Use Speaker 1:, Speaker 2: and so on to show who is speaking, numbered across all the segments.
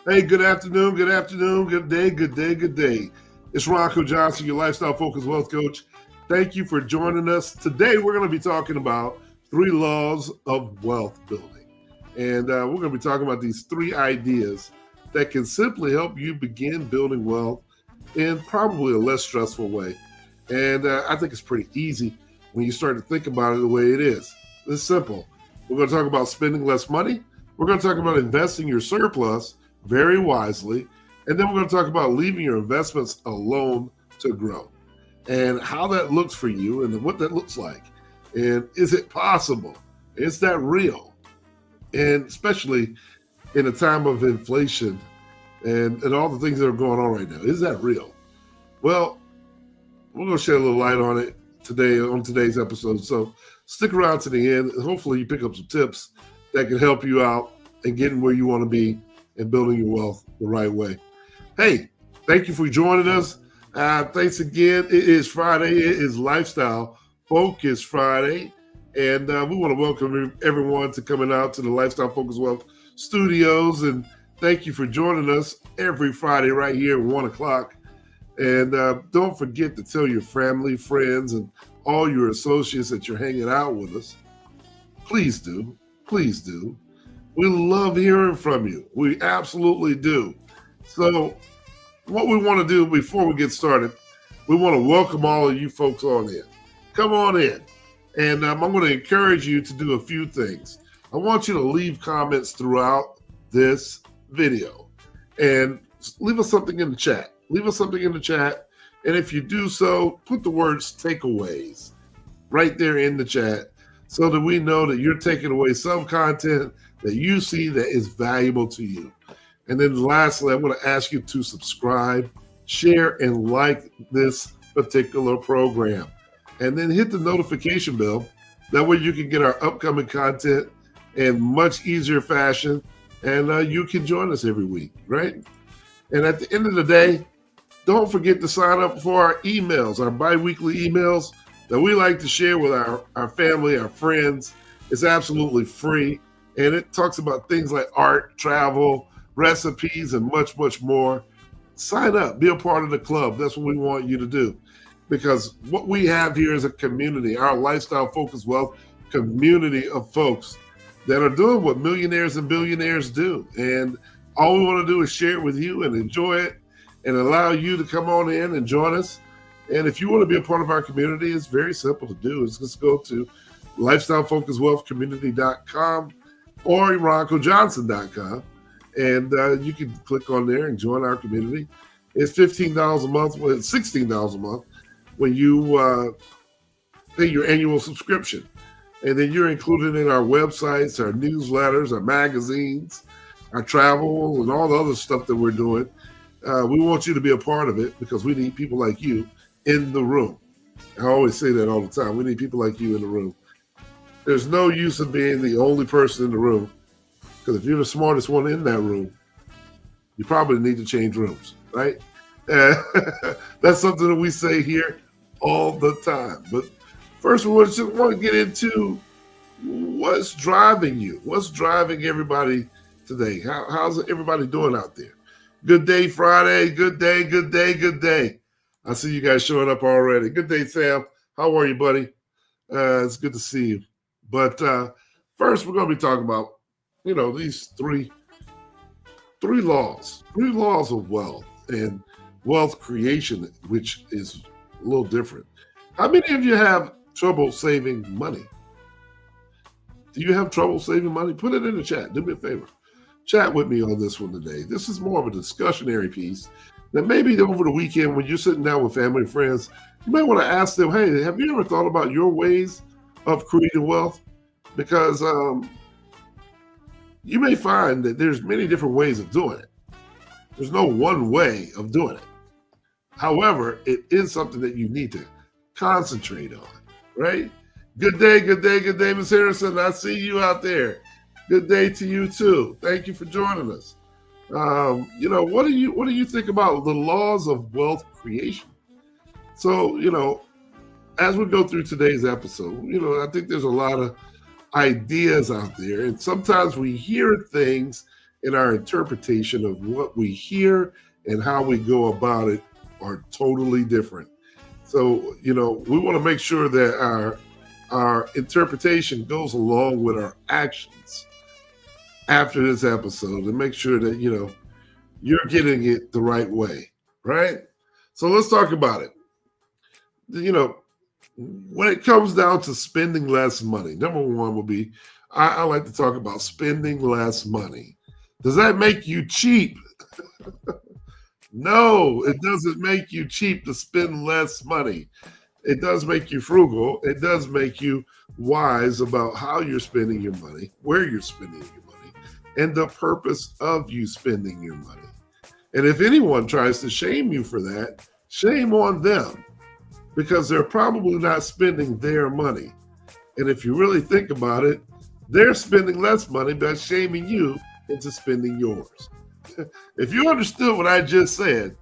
Speaker 1: Hey, good afternoon, good day, good day, good day. It's Ronco Johnson, your lifestyle focused wealth coach. Thank you for joining us. Today, we're going to be talking about 3 laws of wealth building. And we're going to be talking about these 3 ideas that can simply help you begin building wealth in probably a less stressful way. And I think it's pretty easy when you start to think about it the way it is. It's simple. We're going to talk about spending less money. We're going to talk about investing your surplus very wisely. And then we're going to talk about leaving your investments alone to grow and how that looks for you and what that looks like. And is it possible? Is that real? And especially in a time of inflation and all the things that are going on right now, is that real? Well, we're going to shed a little light on it today on today's episode. So stick around to the end and hopefully you pick up some tips that can help you out and getting where you want to be and building your wealth the right way. Hey, thank you for joining us. Thanks again. It is Friday. It is Lifestyle Focus Friday. And we want to welcome everyone to coming out to the Lifestyle Focus Wealth Studios. And thank you for joining us every Friday right here at 1 o'clock. And don't forget to tell your family, friends, and all your associates that you're hanging out with us. Please do. Please do. We love hearing from you. We absolutely do. So what we want to do before we get started, we want to welcome all of you folks on in. Come on in. And I'm going to encourage you to do a few things. I want you to leave comments throughout this video and leave us something in the chat. Leave us something in the chat. And if you do so, put the words takeaways right there in the chat so that we know that you're taking away some content that you see that is valuable to you. And then lastly, I'm going to ask you to subscribe, share, and like this particular program. And then hit the notification bell. That way you can get our upcoming content in much easier fashion. And you can join us every week, right? And at the end of the day, don't forget to sign up for our emails, our bi-weekly emails that we like to share with our family, our friends. It's absolutely free. And it talks about things like art, travel, recipes, and much, much more. Sign up. Be a part of the club. That's what we want you to do. Because what we have here is a community, our lifestyle focused wealth community of folks that are doing what millionaires and billionaires do. And all we want to do is share it with you and enjoy it and allow you to come on in and join us. And if you want to be a part of our community, it's very simple to do. It's just go to lifestylefocusedwealthcommunity.com or roncojohnson.com, and you can click on there and join our community. It's $15 a month, well, it's $16 a month when you pay your annual subscription. And then you're included in our websites, our newsletters, our magazines, our travel, and all the other stuff that we're doing. We want you to be a part of it because we need people like you in the room. I always say that all the time. We need people like you in the room. There's no use of being the only person in the room, because if you're the smartest one in that room, you probably need to change rooms, right? That's something that we say here all the time. But first, we just want to get into what's driving you. What's driving everybody today? How's everybody doing out there? Good day, Friday. Good day, good day, good day. I see you guys showing up already. Good day, Sam. How are you, buddy? It's good to see you. But first, we're going to be talking about, these three laws of wealth and wealth creation, which is a little different. How many of you have trouble saving money? Do you have trouble saving money? Put it in the chat. Do me a favor. Chat with me on this one today. This is more of a discussionary piece that maybe over the weekend when you're sitting down with family and friends, you might want to ask them, hey, have you ever thought about your ways of creating wealth? Because you may find that there's many different ways of doing it. There's no one way of doing it. However, it is something that you need to concentrate on, right? Good day, Ms. Harrison. I see you out there. Good day to you too. Thank you for joining us. What do you think about the laws of wealth creation? So, as we go through today's episode, I think there's a lot of ideas out there, and sometimes we hear things and our interpretation of what we hear and how we go about it are totally different. So, we want to make sure that our interpretation goes along with our actions after this episode and make sure that, you're getting it the right way, right? So let's talk about it. When it comes down to spending less money, number one will be I like to talk about spending less money. Does that make you cheap? No, it doesn't make you cheap to spend less money. It does make you frugal. It does make you wise about how you're spending your money, where you're spending your money, and the purpose of you spending your money. And if anyone tries to shame you for that, shame on them, because they're probably not spending their money. And if you really think about it, they're spending less money by shaming you into spending yours. If you understood what I just said,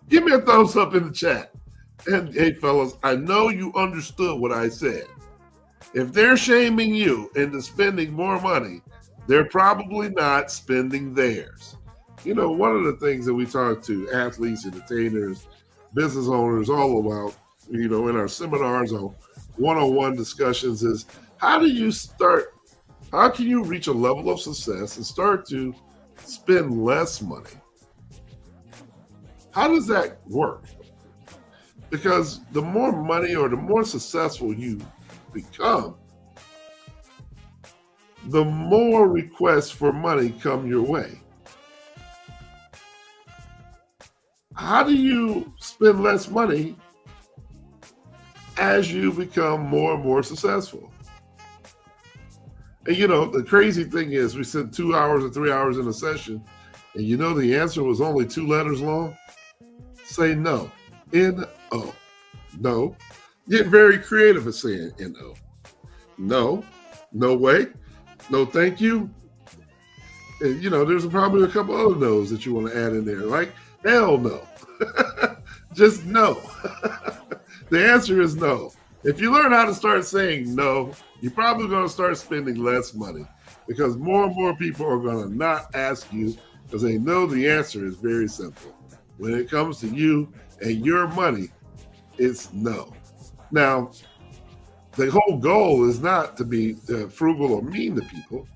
Speaker 1: give me a thumbs up in the chat. And hey, fellas, I know you understood what I said. If they're shaming you into spending more money, they're probably not spending theirs. One of the things that we talk to athletes, entertainers, business owners all about, in our seminars or one-on-one discussions is how can you reach a level of success and start to spend less money? How does that work? Because the more money or the more successful you become, the more requests for money come your way. How do you spend less money as you become more and more successful? And the crazy thing is we spent 2 hours or 3 hours in a session, and the answer was only 2 letters long. Say no. N-O. No. Get very creative at saying N-O. No. No way. No thank you. And there's probably a couple other no's that you want to add in there, like hell no. Just no. The answer is no. If you learn how to start saying no, you're probably going to start spending less money, because more and more people are going to not ask you because they know the answer is very simple. When it comes to you and your money, it's no. Now, the whole goal is not to be frugal or mean to people,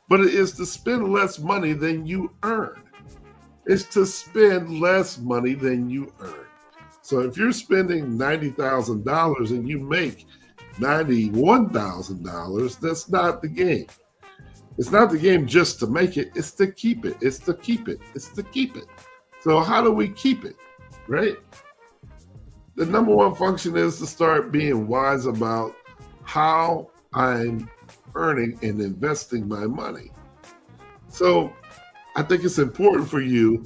Speaker 1: but it is to spend less money than you earn. It's to spend less money than you earn. So if you're spending $90,000 and you make $91,000, that's not the game. It's not the game just to make it. It's to keep it. It's to keep it. It's to keep it. So how do we keep it, right? The number one function is to start being wise about how I'm earning and investing my money. So I think it's important for you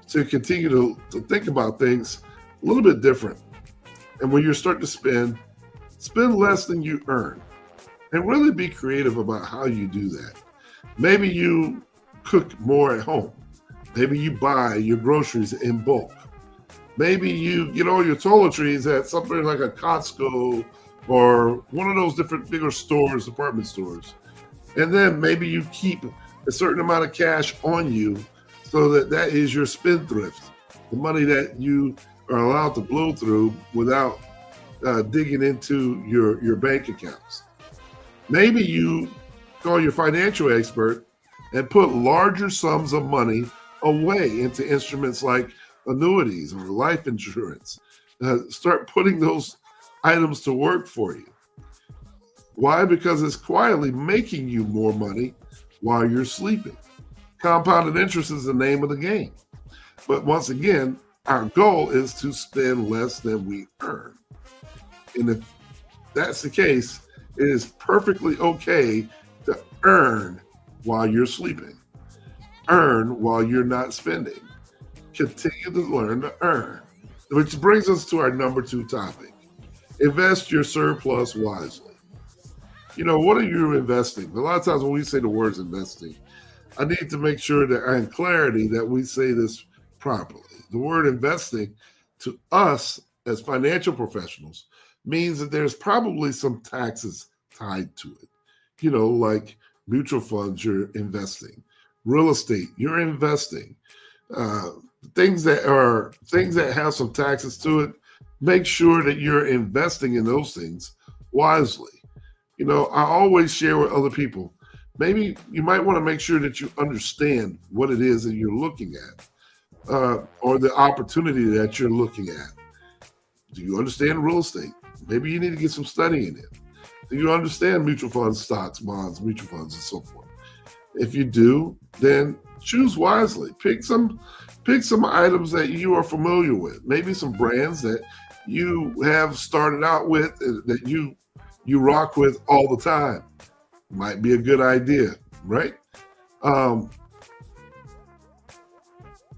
Speaker 1: to continue to think about things a little bit different. And when you're starting to spend less than you earn, and really be creative about how you do that. Maybe you cook more at home. Maybe you buy your groceries in bulk. Maybe you get all your toiletries at something like a Costco or one of those different bigger stores, department stores. And then maybe you keep a certain amount of cash on you so that is your spendthrift, the money that you are allowed to blow through without digging into your bank accounts. Maybe you call your financial expert and put larger sums of money away into instruments like annuities or life insurance. Start putting those items to work for you. Why? Because it's quietly making you more money while you're sleeping. Compounded interest is the name of the game. But once again, our goal is to spend less than we earn. And if that's the case, it is perfectly okay to earn while you're sleeping. Earn while you're not spending. Continue to learn to earn. Which brings us to our number 2 topic. Invest your surplus wisely. What are you investing? A lot of times when we say the words investing, I need to make sure that I'm in clarity that we say this properly. The word investing to us as financial professionals means that there's probably some taxes tied to it. Like mutual funds you're investing, real estate, you're investing. Uh, things that have some taxes to it, make sure that you're investing in those things wisely. I always share with other people, maybe you might want to make sure that you understand what it is that you're looking at, or the opportunity that you're looking at. Do you understand real estate? Maybe you need to get some study in it. Do you understand mutual funds, stocks, bonds, mutual funds, and so forth? If you do, then choose wisely. Pick some items that you are familiar with. Maybe some brands that you have started out with, that you rock with all the time. Might be a good idea, right? Um,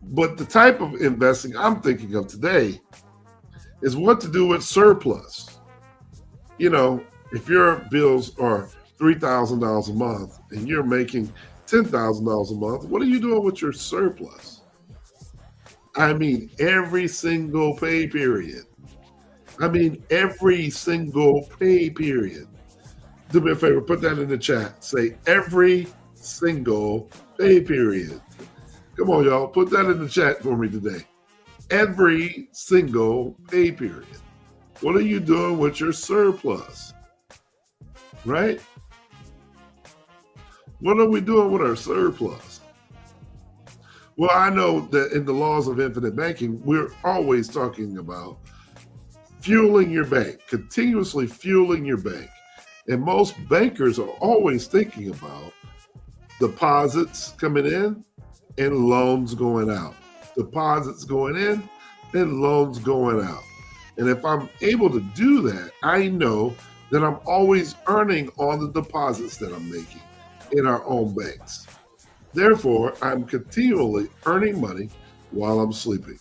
Speaker 1: but the type of investing I'm thinking of today is what to do with surplus. If your bills are $3,000 a month and you're making $10,000 a month, what are you doing with your surplus? I mean, every single pay period. Every single pay period. Do me a favor, put that in the chat. Say every single pay period. Come on, y'all. Put that in the chat for me today. Every single pay period. What are you doing with your surplus? Right? What are we doing with our surplus? Well, I know that in the laws of infinite banking, we're always talking about fueling your bank, continuously fueling your bank. And most bankers are always thinking about deposits coming in and loans going out. Deposits going in and loans going out. And if I'm able to do that, I know that I'm always earning on the deposits that I'm making in our own banks. Therefore, I'm continually earning money while I'm sleeping.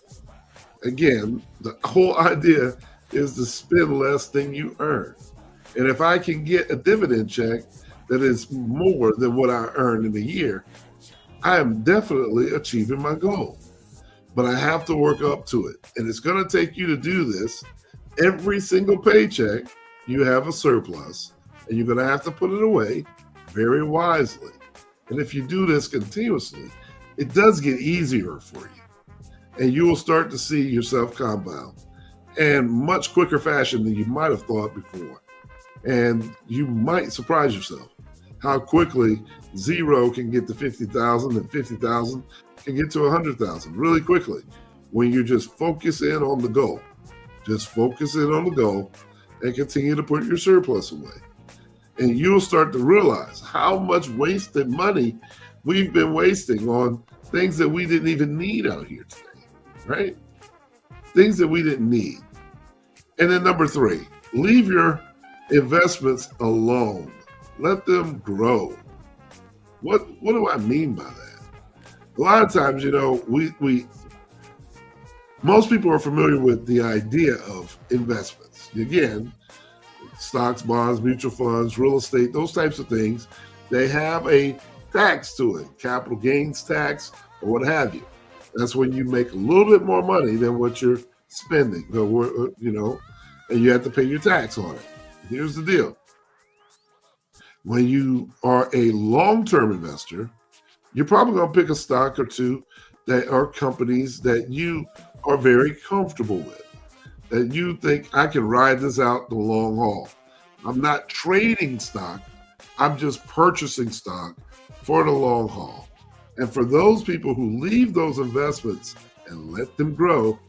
Speaker 1: Again, the whole idea is to spend less than you earn. And if I can get a dividend check that is more than what I earn in a year, I am definitely achieving my goal. But I have to work up to it. And it's going to take you to do this. Every single paycheck, you have a surplus, and you're going to have to put it away very wisely. And if you do this continuously, it does get easier for you. And you will start to see yourself compound in much quicker fashion than you might have thought before. And you might surprise yourself how quickly zero can get to 50,000 and 50,000 can get to 100,000 really quickly when you just focus in on the goal. Just focus in on the goal and continue to put your surplus away. And you'll start to realize how much wasted money we've been wasting on things that we didn't even need out here today, right? Things that we didn't need. And then number 3, leave your investments alone. Let them grow. What do I mean by that? A lot of times, most people are familiar with the idea of investments. Again, stocks, bonds, mutual funds, real estate, those types of things, they have a tax to it, capital gains tax or what have you. That's when you make a little bit more money than what you're spending, and you have to pay your tax on it. Here's the deal. When you are a long-term investor, you're probably going to pick a stock or two that are companies that you are very comfortable with, that you think I can ride this out the long haul. I'm not trading stock. I'm just purchasing stock for the long haul. And for those people who leave those investments and let them grow,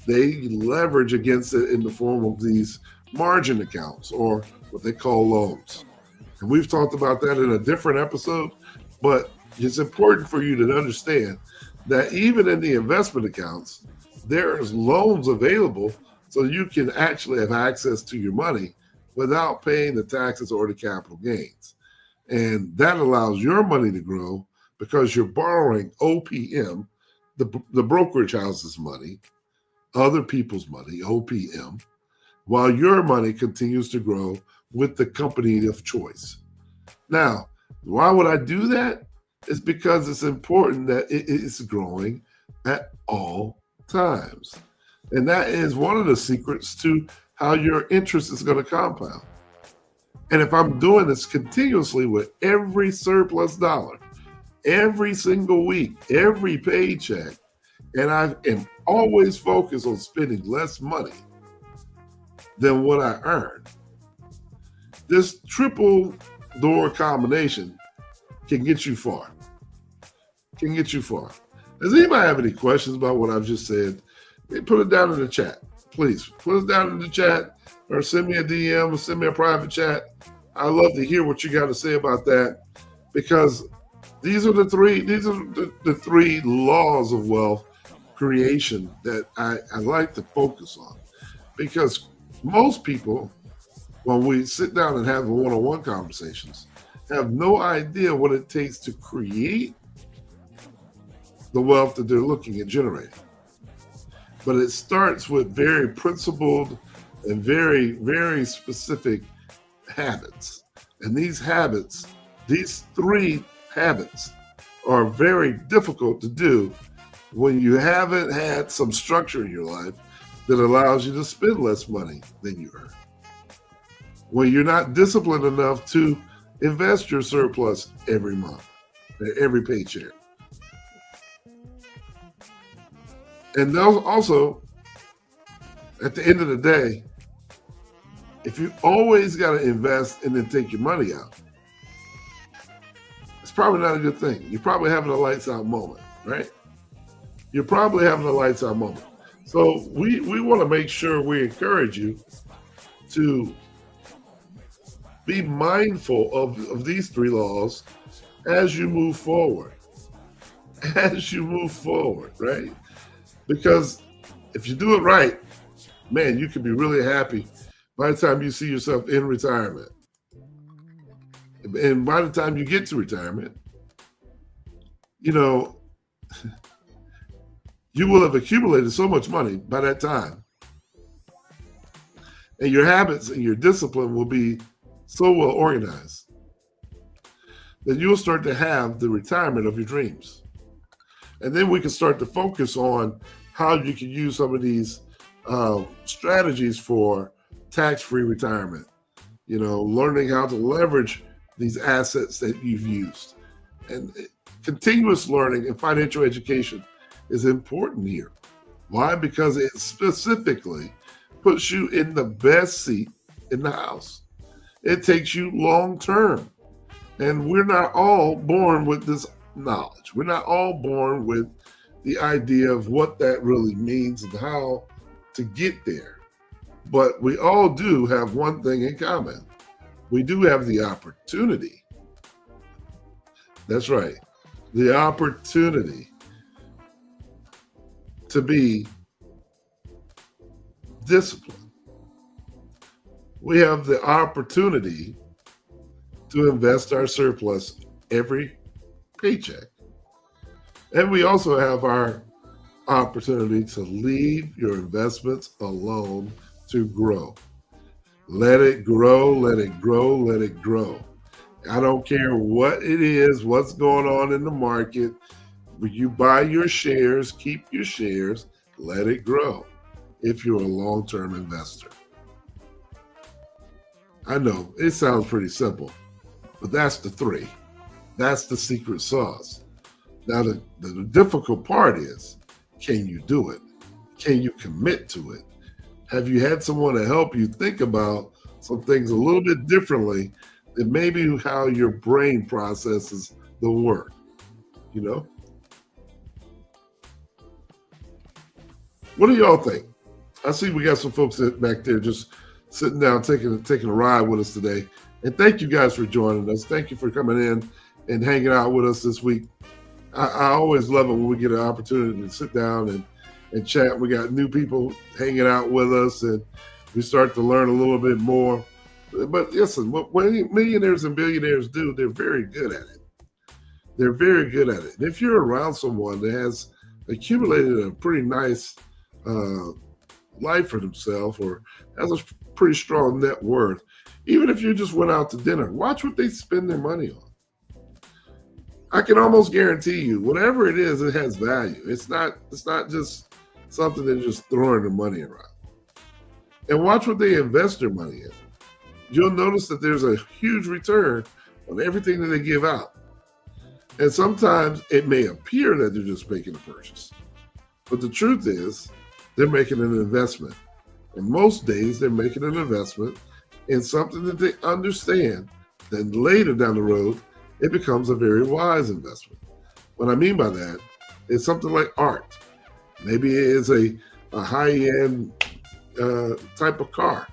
Speaker 1: they leverage against it in the form of these margin accounts or what they call loans. And we've talked about that in a different episode, but it's important for you to understand that even in the investment accounts, there's loans available so you can actually have access to your money without paying the taxes or the capital gains. And that allows your money to grow because you're borrowing OPM, the brokerage house's money, other people's money, OPM, while your money continues to grow with the company of choice. Now, why would I do that? It's because it's important that it is growing at all times. And that is one of the secrets to how your interest is going to compound. And if I'm doing this continuously with every surplus dollar, every single week, every paycheck, and I am always focused on spending less money than what I earn, this triple door combination can get you far. Can get you far. Does anybody have any questions about what I've just said? Put it down in the chat. Please put it down in the chat, or send me a DM, or send me a private chat. I love to hear what you got to say about that, because these are the three laws of wealth creation that I like to focus on. Because most people, when we sit down and have one-on-one conversations, have no idea what it takes to create the wealth that they're looking at generating. But it starts with very principled and very, very specific habits. And these habits, these three habits, are very difficult to do when you haven't had some structure in your life that allows you to spend less money than you earn. When you're not disciplined enough to invest your surplus every month, every paycheck. And those also, at the end of the day, if you always got to invest and then take your money out, it's probably not a good thing. You're probably having a lights out moment, right? You're probably having a lights out moment. So we want to make sure we encourage you to be mindful of these three laws as you move forward. As you move forward, right? Because if you do it right, man, you can be really happy by the time you see yourself in retirement. And by the time you get to retirement, you know, you will have accumulated so much money by that time. And your habits and your discipline will be so well organized that you'll start to have the retirement of your dreams. And then we can start to focus on how you can use some of these strategies for tax-free retirement. You know, learning how to leverage these assets that you've used. And continuous learning and financial education is important here. Why? Because it specifically puts you in the best seat in the house. It takes you long term. And we're not all born with this knowledge. We're not all born with the idea of what that really means and how to get there. But we all do have one thing in common. We do have the opportunity. That's right. The opportunity to be disciplined. We have the opportunity to invest our surplus every paycheck. And we also have our opportunity to leave your investments alone to grow. Let it grow, let it grow, let it grow. I don't care what it is, what's going on in the market. When you buy your shares, keep your shares, let it grow if you're a long-term investor. I know it sounds pretty simple, but that's the three. That's the secret sauce. Now, the difficult part is, can you do it? Can you commit to it? Have you had someone to help you think about some things a little bit differently than maybe how your brain processes the work, you know? What do y'all think? I see we got some folks back there just sitting down, taking a ride with us today. And thank you guys for joining us. Thank you for coming in and hanging out with us this week. I always love it when we get an opportunity to sit down and chat. We got new people hanging out with us, and we start to learn a little bit more. But listen, what millionaires and billionaires do, they're very good at it. They're very good at it. And if you're around someone that has accumulated a pretty nice life for themselves or has a pretty strong net worth, even if you just went out to dinner, watch what they spend their money on. I can almost guarantee you, whatever it is, it has value. It's not just something they're just throwing their money around. And watch what they invest their money in. You'll notice that there's a huge return on everything that they give out. And sometimes it may appear that they're just making a purchase. But the truth is, they're making an investment. And most days, they're making an investment in something that they understand. Then later down the road, it becomes a very wise investment. What I mean by that is something like art. Maybe it is a high-end type of car.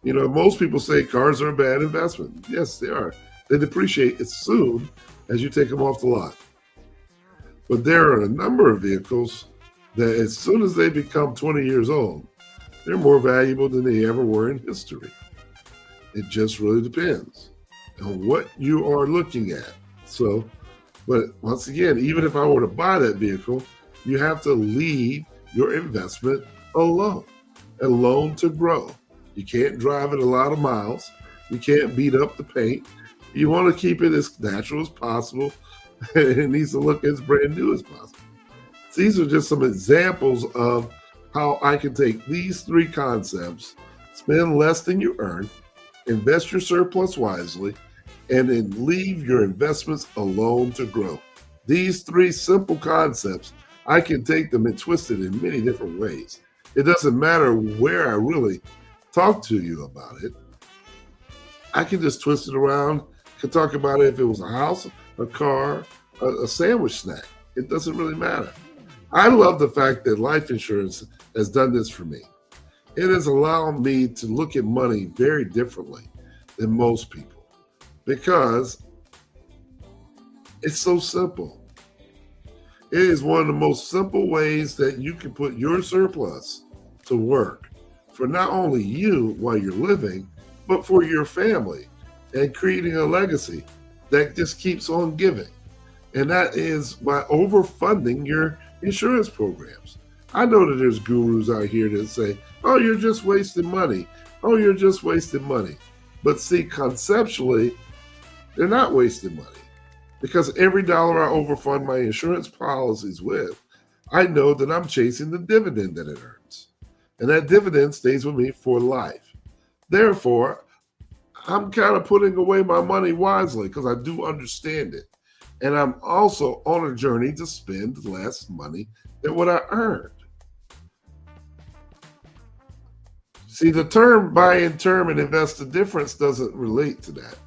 Speaker 1: Most people say cars are a bad investment. Yes, they are. They depreciate as soon as you take them off the lot. But there are a number of vehicles that as soon as they become 20 years old, they're more valuable than they ever were in history. It just really depends on what you are looking at. So, but once again, even if I were to buy that vehicle, you have to leave your investment alone to grow. You can't drive it a lot of miles. You can't beat up the paint. You want to keep it as natural as possible. It needs to look as brand new as possible. These are just some examples of how I can take these three concepts, spend less than you earn, invest your surplus wisely, and then leave your investments alone to grow. These three simple concepts, I can take them and twist it in many different ways. It doesn't matter where I really talk to you about it. I can just twist it around. I can talk about it if it was a house, a car, a sandwich snack. It doesn't really matter. I love the fact that life insurance has done this for me. It has allowed me to look at money very differently than most people because it's so simple. It is one of the most simple ways that you can put your surplus to work for not only you while you're living, but for your family and creating a legacy that just keeps on giving. And that is by overfunding your insurance programs. I know that there's gurus out here that say, oh, you're just wasting money. Oh, you're just wasting money. But see, conceptually, they're not wasting money because every dollar I overfund my insurance policies with, I know that I'm chasing the dividend that it earns. And that dividend stays with me for life. Therefore, I'm kind of putting away my money wisely because I do understand it. And I'm also on a journey to spend less money than what I earned. See, the term buy in term and invest the difference doesn't relate to that.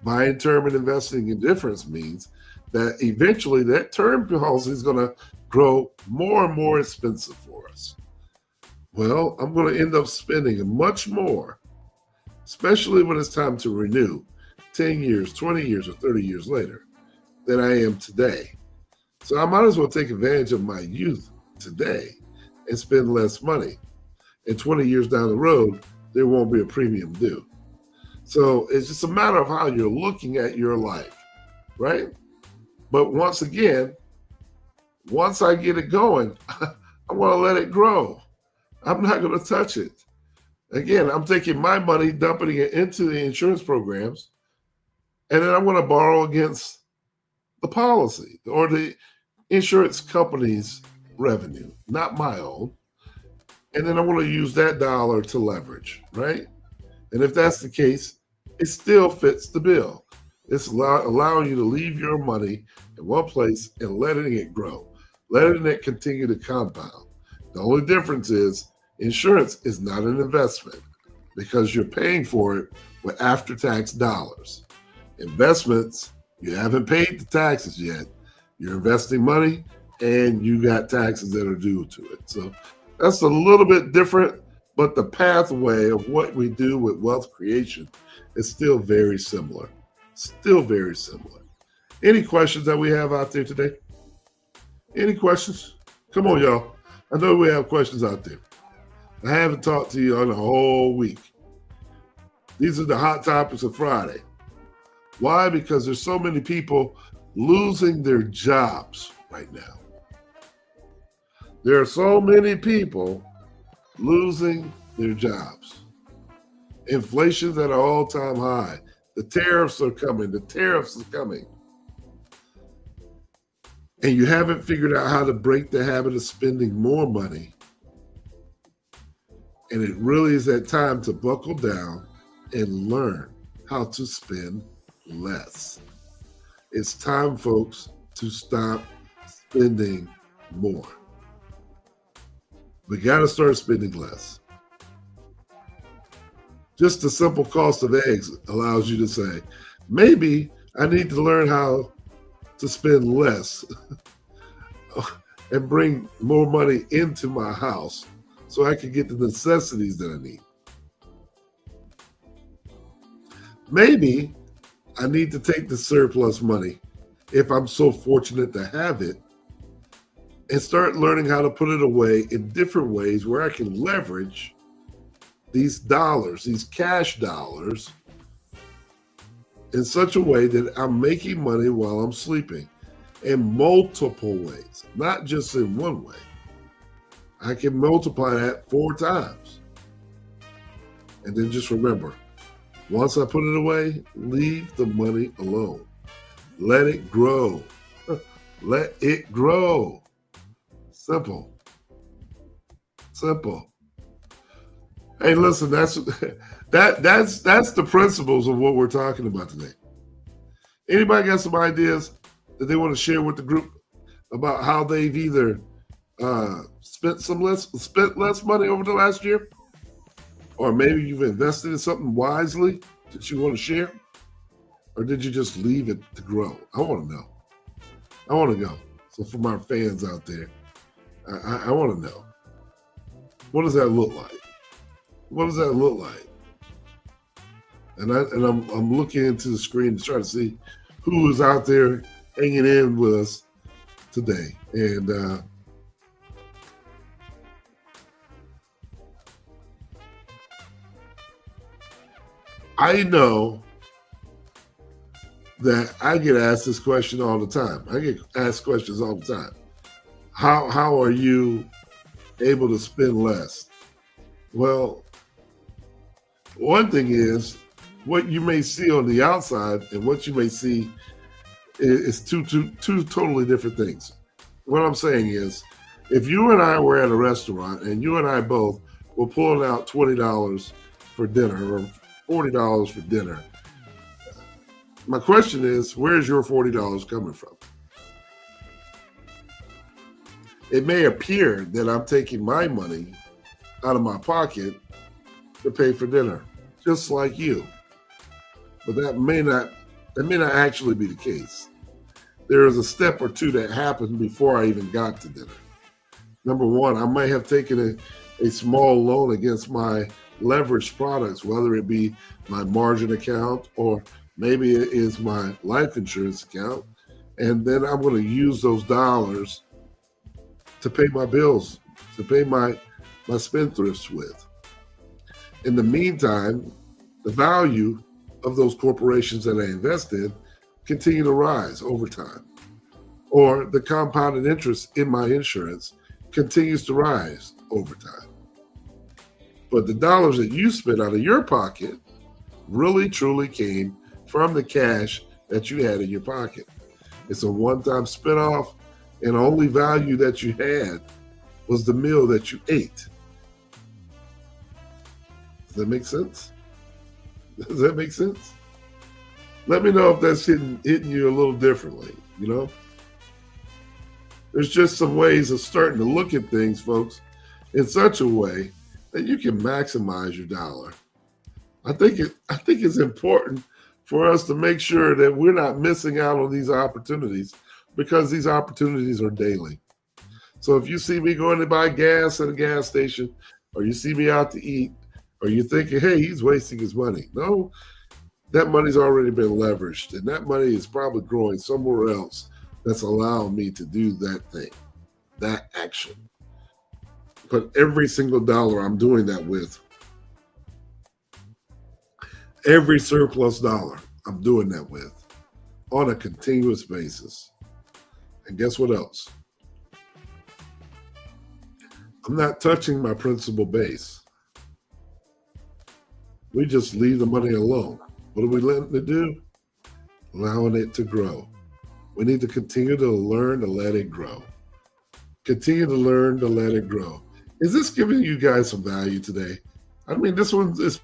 Speaker 1: Buy in term and investing in difference means that eventually that term policy is going to grow more and more expensive for us. Well, I'm going to end up spending much more, especially when it's time to renew 10 years, 20 years, or 30 years later than I am today. So I might as well take advantage of my youth today and spend less money. And 20 years down the road, there won't be a premium due. So it's just a matter of how you're looking at your life, right? But once again, once I get it going, I want to let it grow. I'm not going to touch it. Again, I'm taking my money, dumping it into the insurance programs, and then I want to borrow against the policy or the insurance company's revenue, not my own. And then I want to use that dollar to leverage, right? And if that's the case, it still fits the bill. It's allowing you to leave your money in one place and letting it grow, letting it continue to compound. The only difference is insurance is not an investment because you're paying for it with after-tax dollars. Investments, you haven't paid the taxes yet. You're investing money and you got taxes that are due to it. So that's a little bit different, but the pathway of what we do with wealth creation is still very similar. Still very similar. Any questions that we have out there today? Any questions? Come on, y'all. I know we have questions out there. I haven't talked to you on the whole week. These are the hot topics of Friday. Why? Because there's so many people losing their jobs right now. There are so many people losing their jobs. Inflation's at an all-time high. The tariffs are coming. And you haven't figured out how to break the habit of spending more money. And it really is that time to buckle down and learn how to spend less. It's time, folks, to stop spending more. We got to start spending less. Just the simple cost of eggs allows you to say, maybe I need to learn how to spend less and bring more money into my house so I can get the necessities that I need. Maybe I need to take the surplus money, if I'm so fortunate to have it, and start learning how to put it away in different ways where I can leverage these dollars, these cash dollars, in such a way that I'm making money while I'm sleeping in multiple ways, not just in one way. I can multiply that 4 times. And then just remember, once I put it away, leave the money alone. Let it grow. Let it grow. Simple. Simple. Hey, listen, that's the principles of what we're talking about today. Anybody got some ideas that they want to share with the group about how they've either spent less money over the last year, or maybe you've invested in something wisely that you want to share, or did you just leave it to grow? I want to know. I want to know. So for my fans out there, I want to know. What does that look like? What does that look like? And I'm looking into the screen to try to see who is out there hanging in with us today. And I know that I get asked this question all the time. I get asked questions all the time. How are you able to spend less? Well, one thing is what you may see on the outside and what you may see is two totally different things. What I'm saying is, if you and I were at a restaurant and you and I both were pulling out $20 for dinner or $40 for dinner, my question is, where's your $40 coming from? It may appear that I'm taking my money out of my pocket to pay for dinner, just like you. But that may not actually be the case. There is a step or two that happened before I even got to dinner. Number one, I might have taken a small loan against my leveraged products, whether it be my margin account or maybe it is my life insurance account. And then I'm going to use those dollars to pay my bills, to pay my spendthrifts with. In the meantime, the value of those corporations that I invest in continue to rise over time. Or the compounded interest in my insurance continues to rise over time. But the dollars that you spent out of your pocket really truly came from the cash that you had in your pocket. It's a one-time spin-off, and the only value that you had was the meal that you ate. Does that make sense? Does that make sense? Let me know if that's hitting you a little differently, you know? There's just some ways of starting to look at things, folks, in such a way that you can maximize your dollar. I think it's important for us to make sure that we're not missing out on these opportunities, because these opportunities are daily. So if you see me going to buy gas at a gas station, or you see me out to eat, or you're thinking, hey, he's wasting his money. No, that money's already been leveraged, and that money is probably growing somewhere else that's allowing me to do that thing, that action. But every single dollar I'm doing that with, every surplus dollar I'm doing that with on a continuous basis. And guess what else? I'm not touching my principal base. We just leave the money alone. What are we letting it do? Allowing it to grow. We need to continue to learn to let it grow. Continue to learn to let it grow. Is this giving you guys some value today? I mean, this one is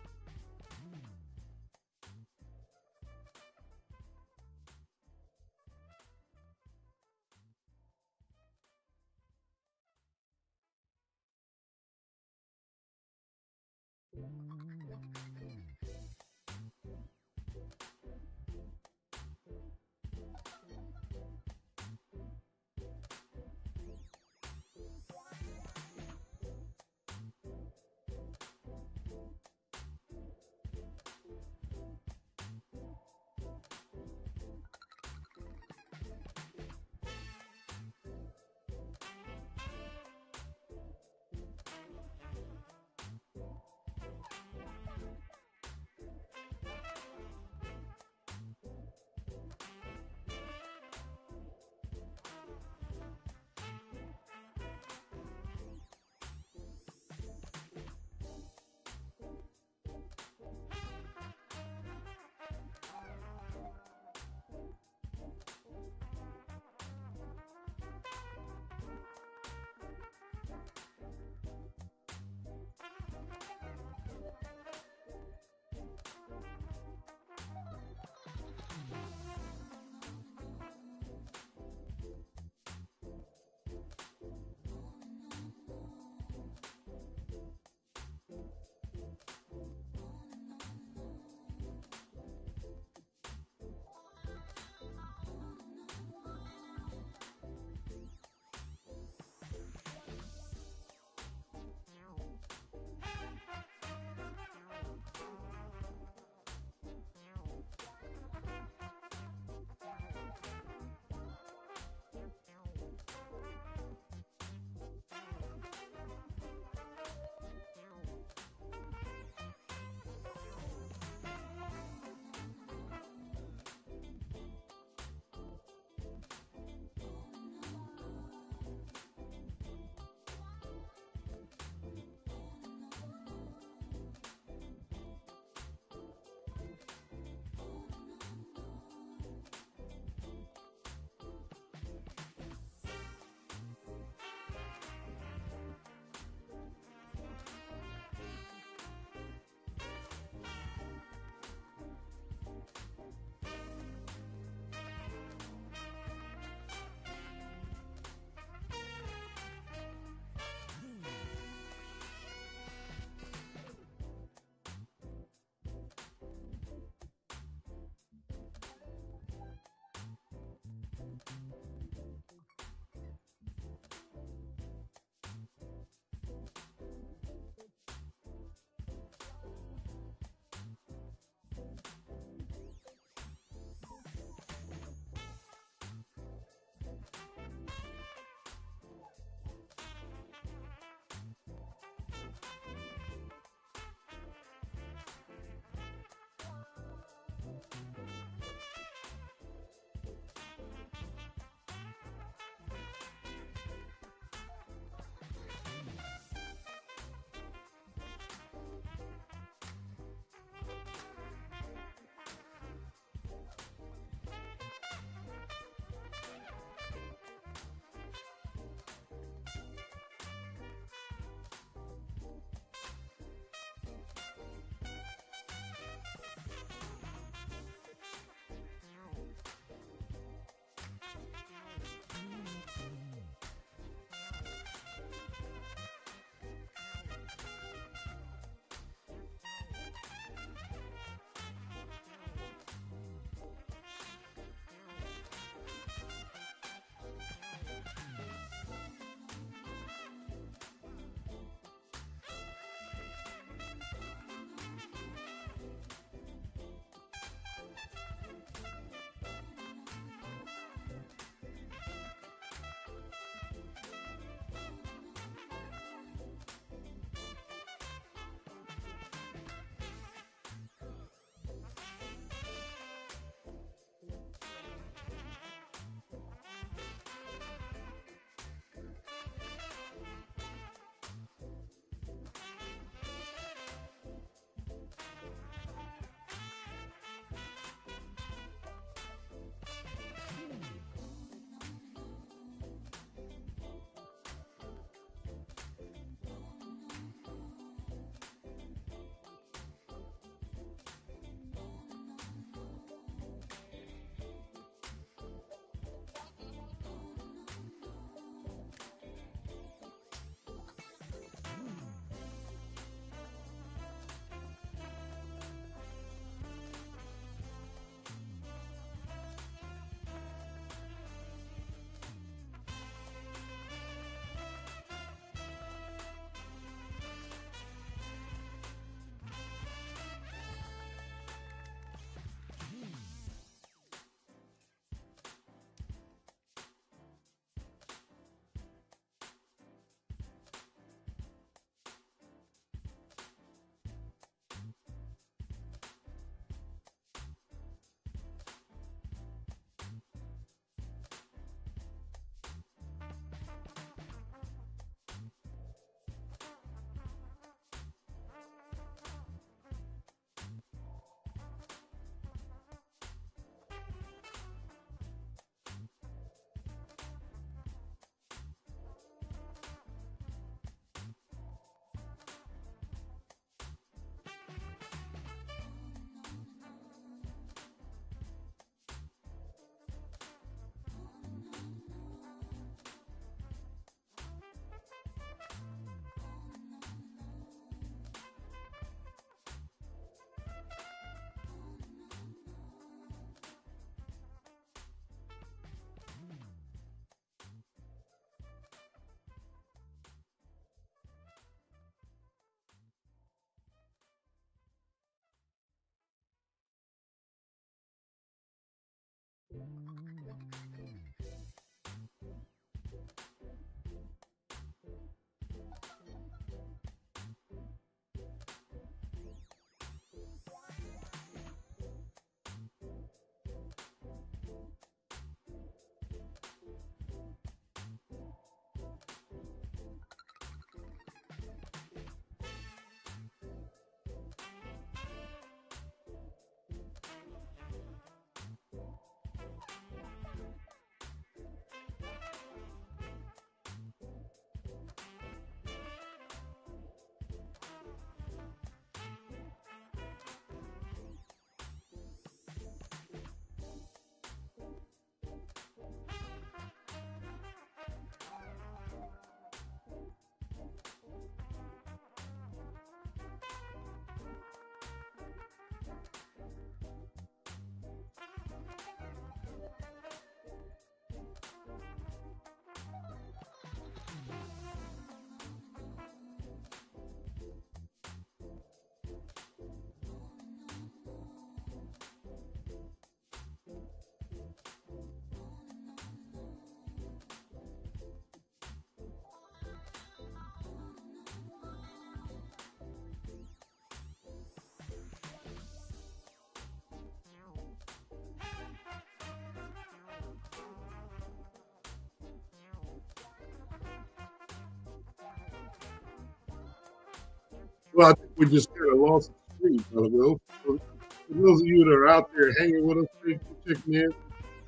Speaker 1: Well, I think we just kind of lost the stream, brother Will. So for those of you that are out there hanging with us, thank you for checking in.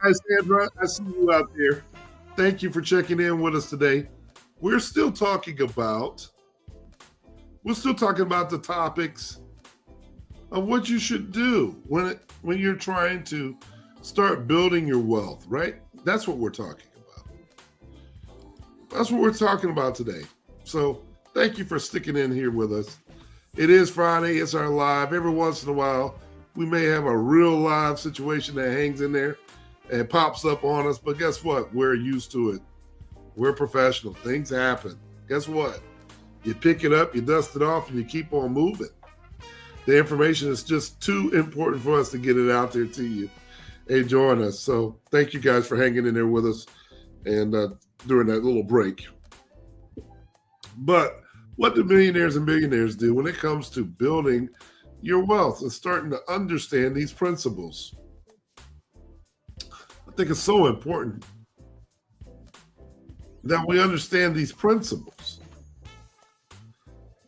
Speaker 1: Hi, Sandra. I see you out there. Thank you for checking in with us today. We're still talking about the topics of what you should do when you're trying to start building your wealth, right? That's what we're talking about. That's what we're talking about today. So thank you for sticking in here with us. It is Friday. It's our live. Every once in a while, we may have a real live situation that hangs in there and pops up on us. But guess what? We're used to it. We're professional. Things happen. Guess what? You pick it up, you dust it off, and you keep on moving. The information is just too important for us to get it out there to you and join us. So thank you guys for hanging in there with us and during that little break. But what do millionaires and billionaires do when it comes to building your wealth and starting to understand these principles? I think it's so important that we understand these principles.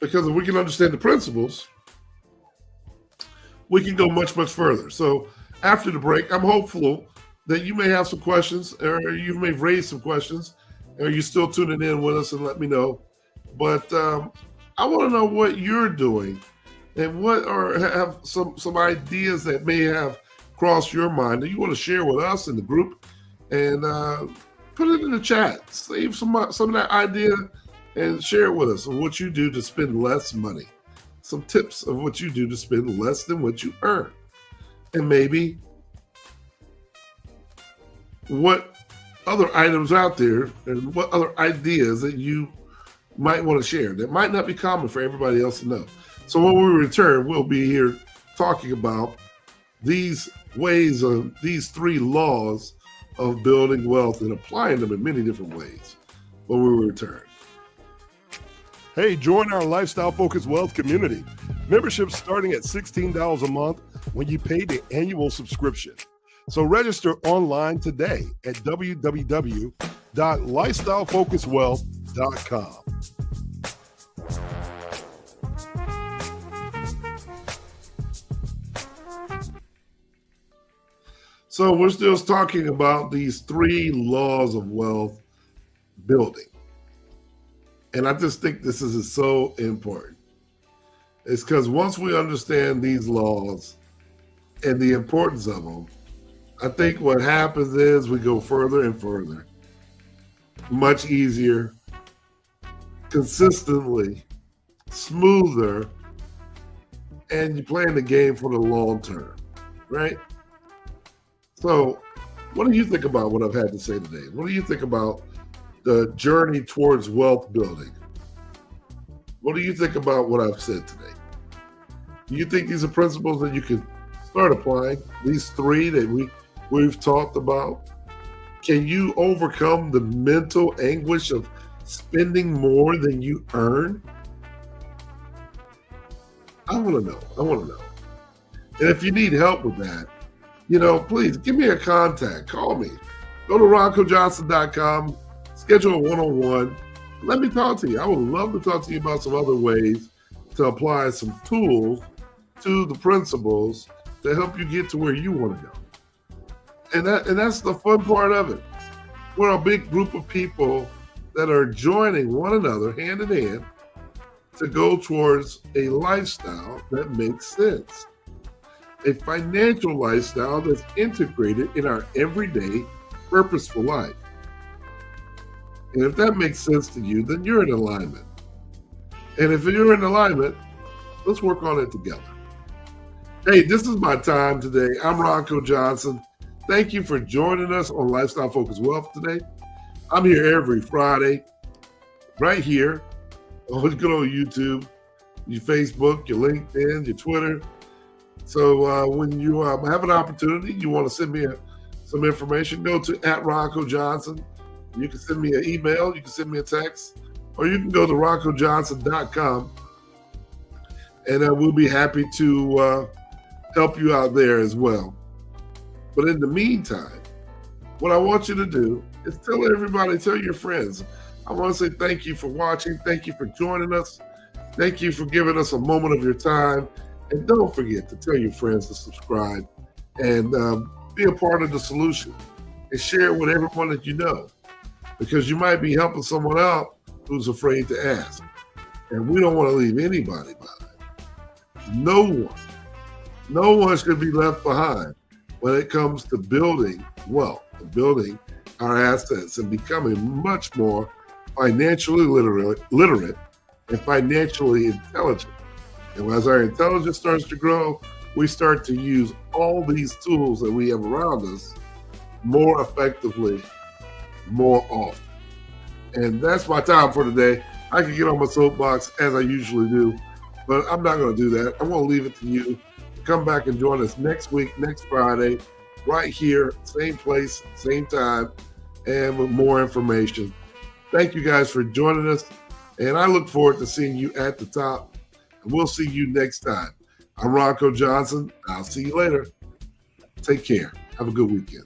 Speaker 1: Because if we can understand the principles, we can go much, much further. So after the break, I'm hopeful that you may have some questions, or you may raise some questions, or you're still tuning in with us, and let me know. But I want to know what you're doing and have some ideas that may have crossed your mind that you want to share with us in the group, and put it in the chat. Save some of that idea and share it with us on what you do to spend less money. Some tips of what you do to spend less than what you earn. And maybe what other items out there and what other ideas that you might want to share that might not be common for everybody else to know. So when we return, we'll be here talking about these three laws of building wealth and applying them in many different ways when we return. Hey, join our Lifestyle Focused Wealth community. Membership starting at $16 a month when you pay the annual subscription. So register online today at www.lifestylefocusedwealth.com. So we're still talking about these three laws of wealth building. And I just think this is so important. It's because once we understand these laws and the importance of them, I think what happens is we go further and further, much easier, consistently, smoother, and you're playing the game for the long term, right? So what do you think about what I've had to say today? What do you think about the journey towards wealth building? What do you think about what I've said today? Do you think these are principles that you can start applying? These three that we've talked about? Can you overcome the mental anguish of spending more than you earn? I want to know. And if you need help with that, please give me a contact. Call me. Go to roncojohnson.com. Schedule a one-on-one. Let me talk to you. I would love to talk to you about some other ways to apply some tools to the principles to help you get to where you want to go. And that's the fun part of it. We're a big group of people that are joining one another hand in hand to go towards a lifestyle that makes sense. A financial lifestyle that's integrated in our everyday, purposeful life. And if that makes sense to you, then you're in alignment. And if you're in alignment, let's work on it together. Hey, this is my time today. I'm Ronco Johnson. Thank you for joining us on Lifestyle Focused Wealth today. I'm here every Friday, right here on good old YouTube, your Facebook, your LinkedIn, your Twitter. So when you have an opportunity, you want to send me some information, go to @Ronco Johnson. You can send me an email, you can send me a text, or you can go to roncojohnson.com, and we'll be happy to help you out there as well. But in the meantime, what I want you to do is tell your friends. I want to say thank you for watching. Thank you for joining us. Thank you for giving us a moment of your time. And don't forget to tell your friends to subscribe and be a part of the solution and share it with everyone that you know, because you might be helping someone out who's afraid to ask. And we don't want to leave anybody behind. No one should be left behind when it comes to building wealth, building our assets, and becoming much more financially literate and financially intelligent. And as our intelligence starts to grow, we start to use all these tools that we have around us more effectively, more often. And that's my time for today. I can get on my soapbox as I usually do, but I'm not going to do that. I'm going to leave it to you. Come back and join us next week, next Friday, right here, same place, same time, and with more information. Thank you guys for joining us, and I look forward to seeing you at the top, and we'll see you next time. I'm Ronco Johnson. I'll see you later. Take care. Have a good weekend.